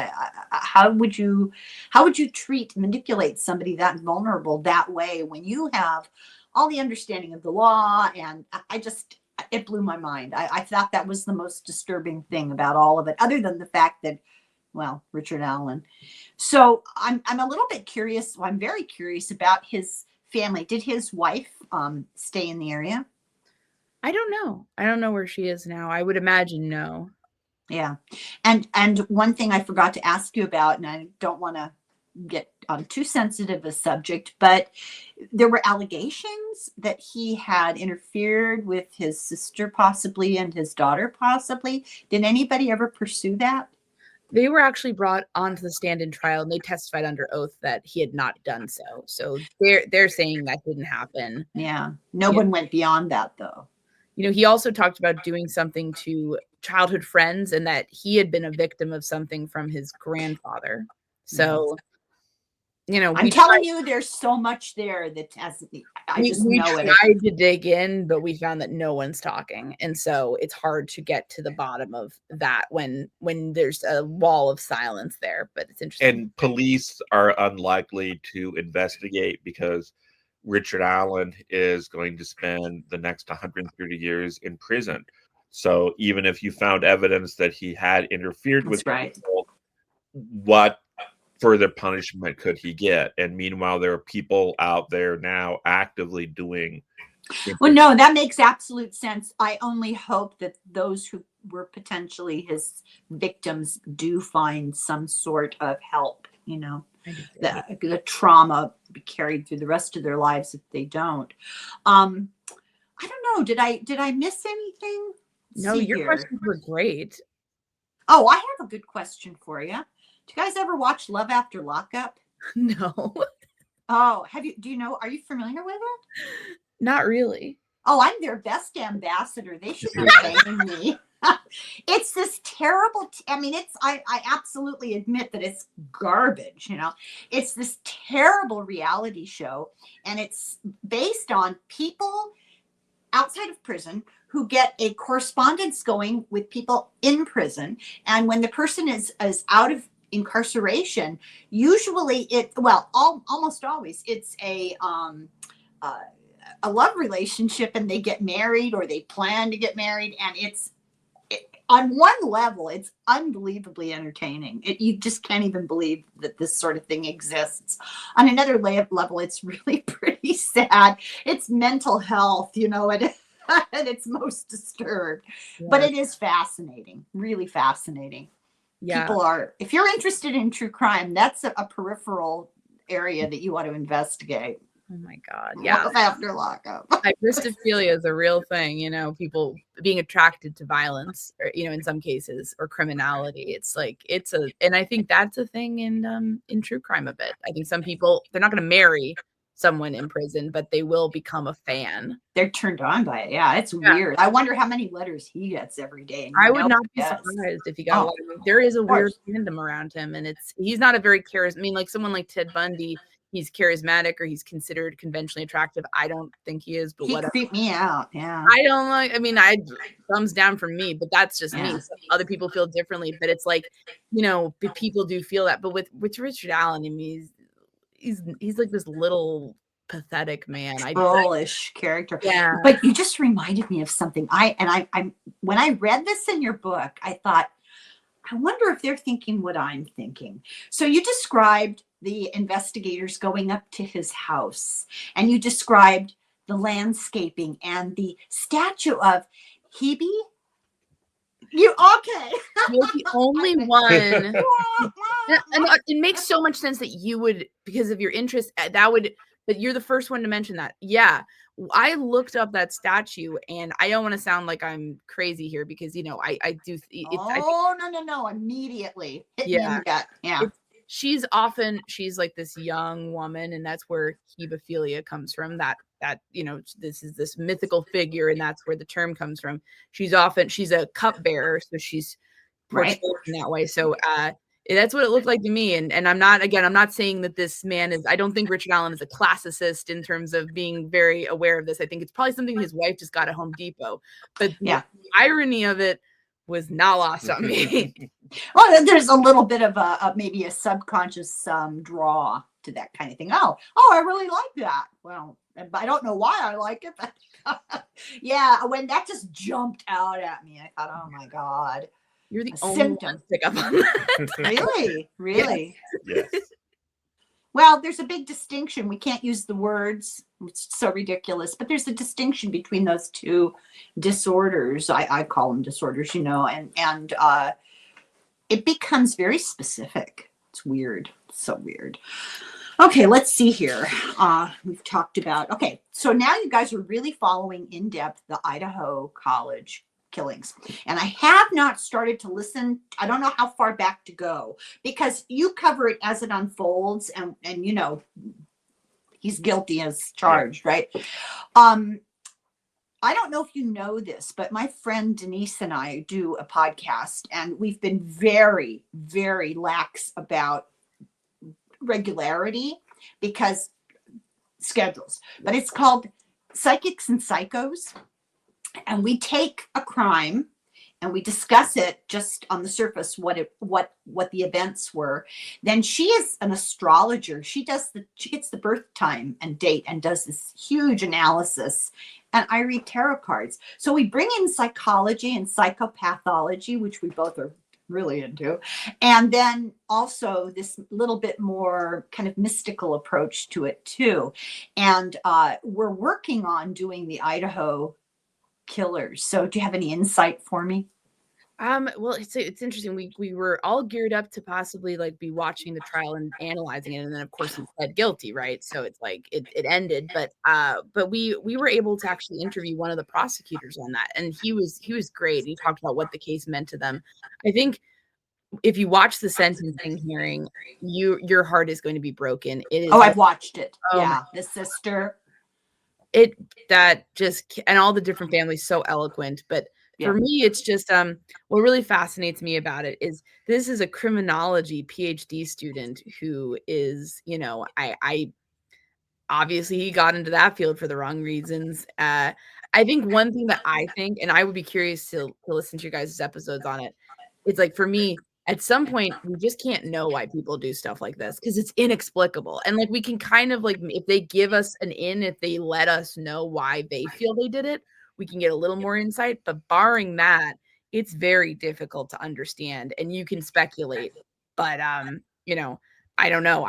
How would you manipulate somebody that vulnerable that way when you have all the understanding of the law? And it blew my mind. I thought that was the most disturbing thing about all of it, other than the fact that, well, Richard Allen. So I'm a little bit curious. I'm very curious about his family. Did his wife stay in the area? I don't know where she is now. I would imagine no. Yeah. And one thing I forgot to ask you about, and I don't want to get on too sensitive a subject, but there were allegations that he had interfered with his sister possibly and his daughter possibly. Did anybody ever pursue that? They were actually brought onto the stand in trial, and they testified under oath that he had not done so. So they're saying that didn't happen. Yeah. No one went beyond that, though. You know, he also talked about doing something to childhood friends and that he had been a victim of something from his grandfather. So, you know, I'm telling you, there's so much there that I just know it. We tried to dig in, but we found that no one's talking. And so it's hard to get to the bottom of that when there's a wall of silence there. But it's interesting. And police are unlikely to investigate because Richard Allen is going to spend the next 130 years in prison. So even if you found evidence that he had interfered with people, what further punishment could he get? And meanwhile, there are people out there now actively doing. Well, no, that makes absolute sense. I only hope that those who were potentially his victims do find some sort of help, you know. The trauma be carried through the rest of their lives if they don't. I don't know. Did I miss anything? No, your questions were great. Oh, I have a good question for you. Do you guys ever watch Love After Lockup? No. Oh, do you know, are you familiar with it? Not really. Oh, I'm their best ambassador. They should be paying me. It's this terrible, I absolutely admit that it's garbage, you know. It's this terrible reality show, and it's based on people outside of prison who get a correspondence going with people in prison. And when the person is out of incarceration, usually almost always it's a love relationship, and they get married or they plan to get married, and on one level, it's unbelievably entertaining. You just can't even believe that this sort of thing exists. On another level, it's really pretty sad. It's mental health, you know, at its most disturbed. Yeah. But it is fascinating, really fascinating. Yeah. If you're interested in true crime, that's a peripheral area that you want to investigate. Oh my God. Yeah. After Lockup. Hybristophilia is a real thing, you know, people being attracted to violence, or, you know, in some cases, or criminality. It's like, and I think that's a thing in true crime a bit. I think some people, they're not going to marry someone in prison, but they will become a fan. They're turned on by it. Yeah, it's weird. I wonder how many letters he gets every day. I would not be surprised if he got a lot of. There is a weird fandom around him, and he's not a very like someone like Ted Bundy. He's charismatic, or he's considered conventionally attractive. I don't think he is, but he whatever. Creep me out. Yeah. I don't like. I mean, thumbs down from me, but that's just me. Some other people feel differently, but it's like, you know, people do feel that. But with Richard Allen, I mean, he's like this little pathetic man. Trollish character. Yeah. But you just reminded me of something. I'm when I read this in your book, I thought, I wonder if they're thinking what I'm thinking. So you described the investigators going up to his house, and you described the landscaping and the statue of Hebe. You okay? You're the only one. And it makes so much sense that you would, because of your interest, but you're the first one to mention that. Yeah. I looked up that statue, and I don't want to sound like I'm crazy here because, you know, I do. No. Immediately. Hit me in the gut. Yeah. She's like this young woman, and that's where hebephilia comes from. That, you know, this is this mythical figure, and that's where the term comes from. She's a cupbearer, so she's portrayed in that way. So that's what it looked like to me. And I'm not saying that this man is. I don't think Richard Allen is a classicist in terms of being very aware of this. I think it's probably something his wife just got at Home Depot. But the irony of it was not lost on me. Well, there's a little bit of maybe a subconscious draw to that kind of thing. Oh, I really like that. Well, I don't know why I like it, but yeah, when that just jumped out at me, I thought, oh my God. You're the only one to pick up on that. Really? Yes. Well, there's a big distinction. We can't use the words. It's so ridiculous. But there's a distinction between those two disorders. I call them disorders, you know, and it becomes very specific. It's weird. It's so weird. Okay, let's see here. We've talked about, okay, so now you guys are really following in depth the Idaho College killings. And I have not started to listen. I don't know how far back to go because you cover it as it unfolds and you know, he's guilty as charged, right? I don't know if you know this, but my friend Denise and I do a podcast and we've been very, very lax about regularity because schedules, but it's called Psychics and Psychos. And we take a crime and we discuss it just on the surface, what the events were. Then she is an astrologer. She gets the birth time and date and does this huge analysis. And I read tarot cards. So we bring in psychology and psychopathology, which we both are really into. And then also this little bit more kind of mystical approach to it too. And we're working on doing the Idaho killers. So do you have any insight for me? Well, it's interesting. We were all geared up to possibly like be watching the trial and analyzing it, and then of course he pled guilty, right? So it's like it ended, but we were able to actually interview one of the prosecutors on that, and he was great. He talked about what the case meant to them. I think if you watch the sentencing hearing, your heart is going to be broken. It is. Oh, I've watched it. Oh yeah, the sister. And all the different families so eloquent, but for me it's just what really fascinates me about it is this is a criminology PhD student who is, you know, I obviously he got into that field for the wrong reasons. I think one thing that I think, and I would be curious to listen to your guys' episodes on it, it's like for me at some point we just can't know why people do stuff like this because it's inexplicable. And like we can kind of like if they give us an in, if they let us know why they feel they did it, we can get a little more insight. But barring that, it's very difficult to understand and you can speculate. But you know, I don't know.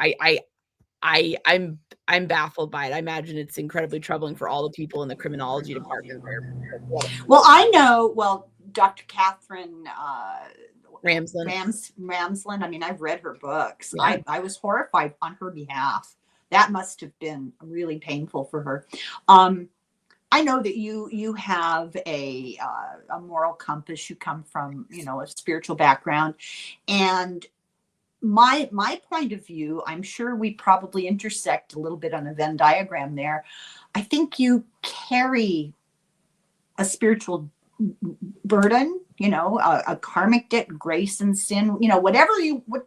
I'm baffled by it. I imagine it's incredibly troubling for all the people in the criminology department there. Well, I know, Dr. Catherine Ramsland. I mean, I've read her books. Yeah. I was horrified on her behalf. That must have been really painful for her. I know that you have a moral compass. You come from, you know, a spiritual background, and my point of view, I'm sure we probably intersect a little bit on a Venn diagram there. I think you carry a spiritual burden, you know, a karmic debt, grace and sin, you know, what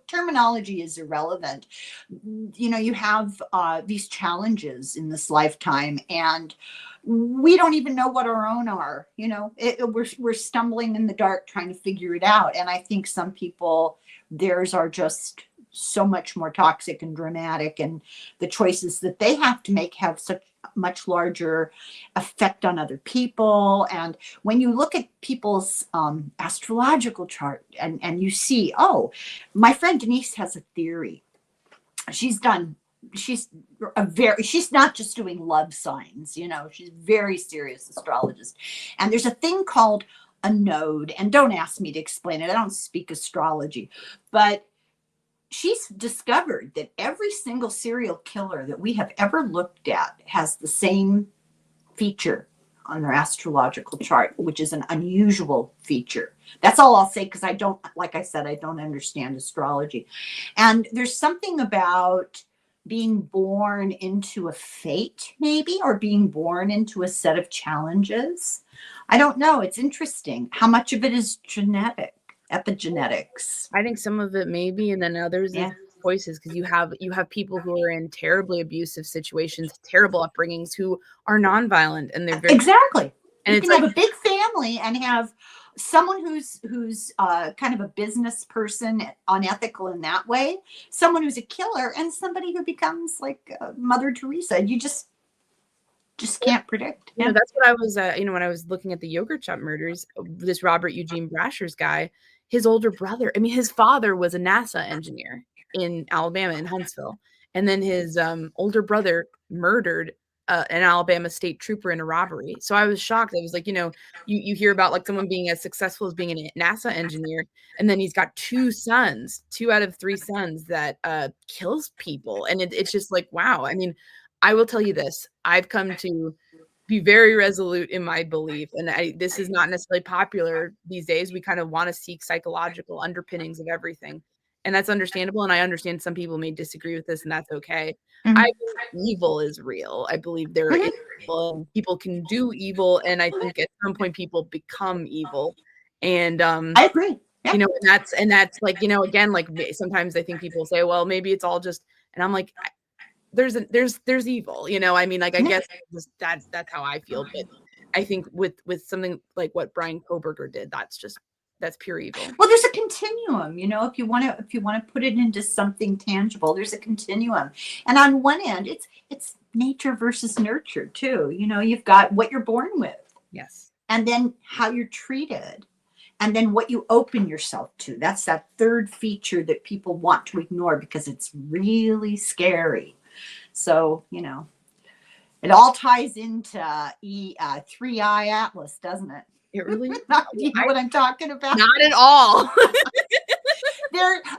terminology is irrelevant. You know, you have these challenges in this lifetime and we don't even know what our own are, you know, we're stumbling in the dark trying to figure it out. And I think some people, theirs are just so much more toxic and dramatic, and the choices that they have to make have such much larger effect on other people. And when you look at people's astrological chart and you see, oh, my friend Denise has a theory. She's not just doing love signs, you know, she's a very serious astrologist. And there's a thing called a node, and don't ask me to explain it. I don't speak astrology, but she's discovered that every single serial killer that we have ever looked at has the same feature on their astrological chart, which is an unusual feature. That's all I'll say, because like I said, I don't understand astrology. And there's something about being born into a fate, maybe, or being born into a set of challenges. I don't know. It's interesting. How much of it is genetic, epigenetics? I think some of it maybe, and then others is choices, because you have people who are in terribly abusive situations, terrible upbringings, who are nonviolent, and they're very exactly. And you it's can like, have a big family and have someone who's kind of a business person, unethical in that way, someone who's a killer, and somebody who becomes like Mother Teresa. You just can't predict. You know, that's what I was, when I was looking at the yogurt shop murders, this Robert Eugene Brasher's guy, his older brother, I mean, his father was a NASA engineer in Alabama, in Huntsville. And then his older brother murdered an Alabama state trooper in a robbery. So I was shocked. I was like, you hear about like someone being as successful as being a NASA engineer, and then he's got 2 out of 3 sons that kills people. And it's just like, wow. I mean, I will tell you this. I've come to be very resolute in my belief. And this is not necessarily popular these days. We kind of want to seek psychological underpinnings of everything. And that's understandable. And I understand some people may disagree with this, and that's okay. Mhm. I believe evil is real. I believe there is evil, and people can do evil. And I think at some point people become evil. And I agree. Yeah. And that's like, again, like sometimes I think people say, well, maybe it's all just, and I'm like, there's evil, I mean, like, I guess that's how I feel. But I think with something like what Brian Koberger did, that's pure evil. Well, there's a continuum, if you want to put it into something tangible, there's a continuum. And on one end, it's nature versus nurture too. You've got what you're born with. Yes. And then how you're treated. And then what you open yourself to. That's that third feature that people want to ignore because it's really scary. So, it all ties into 3I Atlas, doesn't it? It really You know what I'm talking about? Not at all.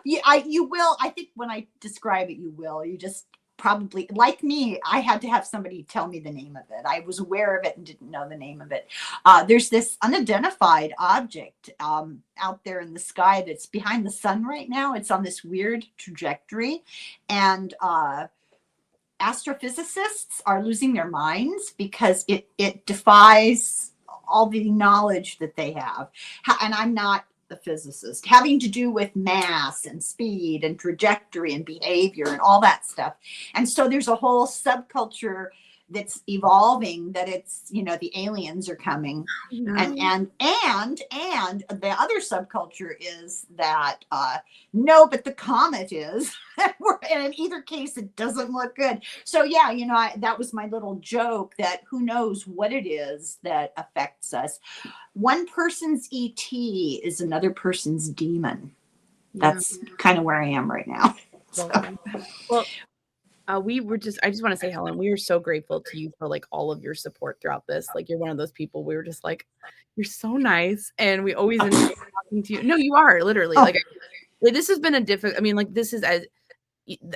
You will. I think when I describe it, you will. You just probably, like me, I had to have somebody tell me the name of it. I was aware of it and didn't know the name of it. There's this unidentified object out there in the sky that's behind the sun right now. It's on this weird trajectory. And astrophysicists are losing their minds because it defies all the knowledge that they have. And I'm not a physicist, having to do with mass and speed and trajectory and behavior and all that stuff. And so there's a whole subculture that's evolving that it's, the aliens are coming. And the other subculture is that no, but the comet is. And in either case, it doesn't look good. So yeah, that was my little joke that who knows what it is that affects us. One person's ET is another person's demon. That's kind of where I am right now. So. Well, I just want to say, Helen, we are so grateful to you for like all of your support throughout this. Like, you're one of those people we were just like, you're so nice. And we always enjoy talking to you. No, you are literally like this has been a difficult, I mean, like this is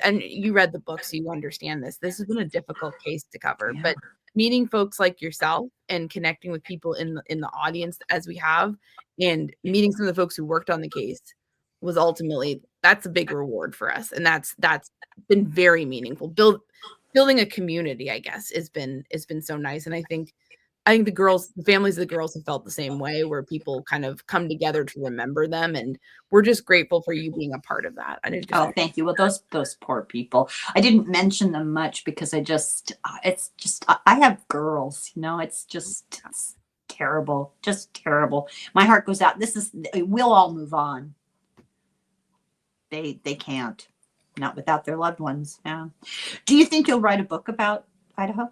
and you read the book, so you understand this. This has been a difficult case to cover, but meeting folks like yourself and connecting with people in the audience as we have, and meeting some of the folks who worked on the case was ultimately, that's a big reward for us. And that's been very meaningful. Building a community, I guess, has been so nice. And I think the families of the girls have felt the same way, where people kind of come together to remember them. And we're just grateful for you being a part of that. Thank you. Well, those poor people, I didn't mention them much because I have girls, it's terrible, just terrible. My heart goes out. We'll all move on. They can't, not without their loved ones. Yeah. Do you think you'll write a book about Idaho?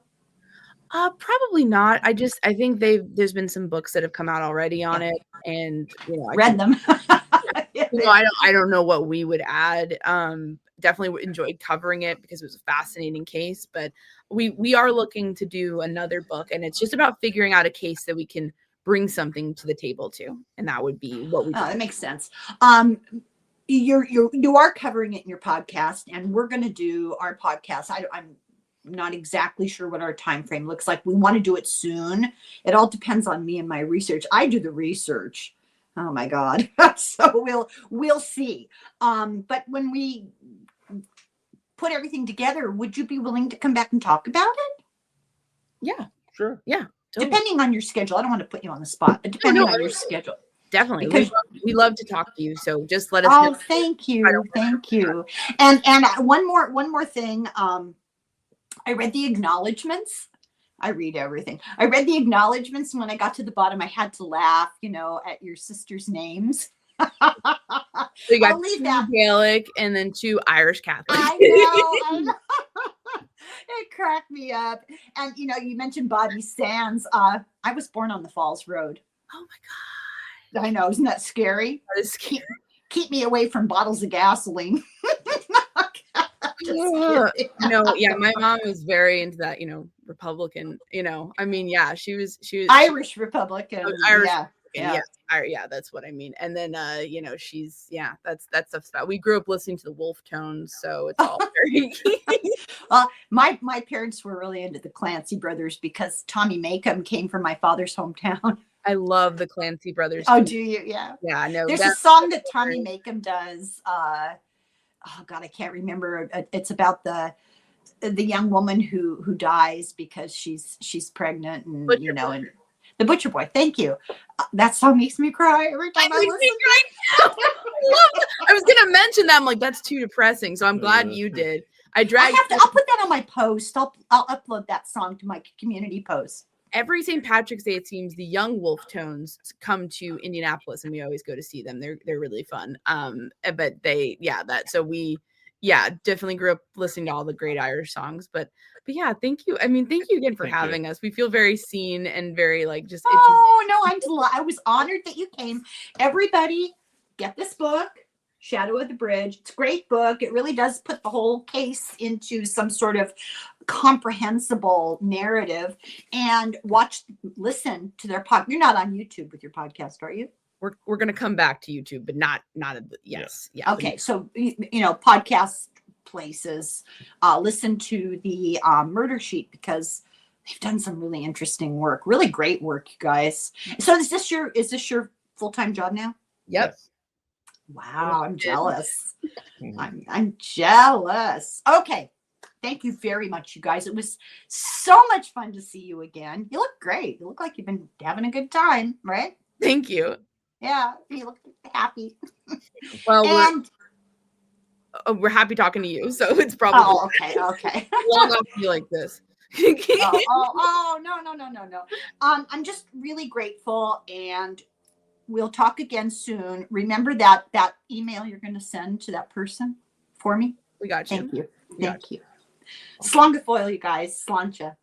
Probably not. I think there's been some books that have come out already on it, and read them. I don't know what we would add. Definitely enjoyed covering it because it was a fascinating case, but we are looking to do another book, and it's just about figuring out a case that we can bring something to the table to, and that would be what we do. That makes sense. You are covering it in your podcast, and we're going to do our podcast. I'm not exactly sure what our time frame looks like. We want to do it soon. It all depends on me and my research. I do the research. Oh my God. So we'll see. But when we put everything together, would you be willing to come back and talk about it? Yeah, sure. Yeah. Totally. Depending on your schedule. I don't want to put you on the spot, but depending on your schedule. Definitely. We love to talk to you. So just let us know. Oh, thank you. Thank you. And one more thing. I read the acknowledgments. I read everything. I read the acknowledgments, and when I got to the bottom, I had to laugh, at your sisters' names. So you got 2 Gaelic and then 2 Irish Catholic. I know. It cracked me up. And you mentioned Bobby Sands. I was born on the Falls Road. Oh my God. I know, isn't that scary? That is scary. Keep me away from bottles of gasoline. Just kidding. No, yeah, my mom was very into that, Republican, I mean, yeah, she was Irish Republican. Irish Yeah. Republican, yeah, that's what I mean. And then she's that stuff's about. We grew up listening to the Wolf Tones, so it's all very My parents were really into the Clancy brothers because Tommy Makem came from my father's hometown. I love the Clancy brothers. Oh, too. do you? Yeah. Yeah, I know. There's a song that Tommy Makem does. Oh God, I can't remember. It's about the young woman who dies because she's pregnant, and Butcher Boy. and the Butcher Boy. Thank you. That song makes me cry every time I listen. I was gonna mention that. I'm like, that's too depressing. So I'm glad you did. I'll put that on my post. I'll upload that song to my community post. Every St. Patrick's Day, it seems the young Wolf Tones come to Indianapolis, and we always go to see them. They're really fun. But we definitely grew up listening to all the great Irish songs. But yeah, thank you. I mean, thank you again for having us. We feel very seen and very just. Oh no, I was honored that you came. Everybody, get this book, Shadow of the Bridge. It's a great book. It really does put the whole case into some sort of comprehensible narrative. And listen to their podcast. You're not on YouTube with your podcast, are you? We're gonna come back to YouTube, but not yes. Yeah. Okay, so podcast places, listen to the Murder Sheet because they've done some really interesting work, really great work, you guys. So is this your full-time job now? Yep. Wow, I'm jealous. I'm jealous. Okay. Thank you very much, you guys. It was so much fun to see you again. You look great. You look like you've been having a good time, right? Thank you. Yeah, you look happy. Well, we're happy talking to you, so it's probably okay. Well, not be like this. No. I'm just really grateful, and we'll talk again soon. Remember that email you're going to send to that person for me? We got you. Thank you. Thank you. Slongafoil, you guys. Slancha.